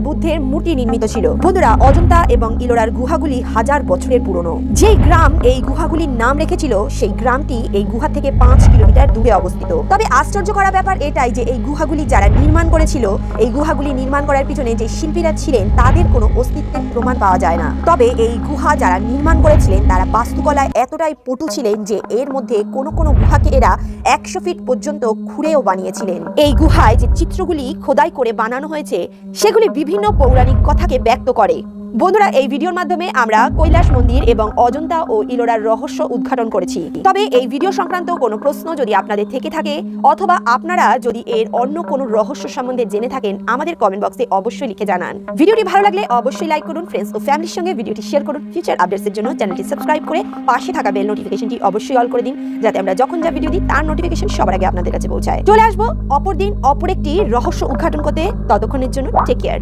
বুদ্ধের মূর্তি নির্মিত ছিল। বন্ধুরা, অজন্তা এবং ইলোরার গুহাগুলি হাজার বছরের পুরনো। যেই গ্রাম এই গুহাগুলির নাম রেখেছিল সেই গ্রামটি এই গুহা থেকে 5 কিলোমিটার দূরে অবস্থিত। তবে আশ্চর্য করা ব্যাপার এটাই যে এই গুহাগুলি যারা নির্মাণ করেছিল, এই গুহাগুলি নির্মাণ করার পিছনে যে শিল্পীরা ছিলেন তাদের কোনো অস্তিত্বের প্রমাণ পাওয়া যায় না। তবে এই গুহা যারা নির্মাণ করেছিলেন তারা বাস্তুকলায় এতটাই পটু ছিলেন যে এর মধ্যে কোনো কোনো গুহাকে এরা 100 ফিট পর্যন্ত খুঁড়েও বানিয়েছিলেন। এই গুহায় যে চিত্রগুলি খোদাই করে বানানো হয়েছে সেগুলি বিভিন্ন পৌরাণিক কথাকে ব্যক্ত করে। বন্ধুরা, এই ভিডিওর মাধ্যমে আমরা কৈলাস মন্দির এবং অজন্তা ও ইলোরার রহস্য উদ্ঘাটন করেছি। তবে এই ভিডিও সংক্রান্ত কোনো প্রশ্ন যদি আপনাদের থেকে থাকে অথবা আপনারা যদি এর অন্য কোনো রহস্য সম্বন্ধে জেনে থাকেন আমাদের কমেন্ট বক্সে অবশ্যই লিখে জানান। ভিডিওটি ভালো লাগলে অবশ্যই লাইক করুন, ফ্রেন্ডস ও ফ্যামিলির সঙ্গে ভিডিওটি শেয়ার করুন। ফিউচার আপডেটসের জন্য চ্যানেলটি সাবস্ক্রাইব করে পাশে থাকা বেল নোটিফিকেশনটি অবশ্যই অল করে দিন, যাতে আমরা যখন যা ভিডিও দিই তার নোটিফিকেশন সবার আগে আপনাদের কাছে পৌঁছায়। চলে আসবো অপর দিন অপর একটি রহস্য উদ্ঘাটন করতে। ততক্ষণের জন্য টেক কেয়ার।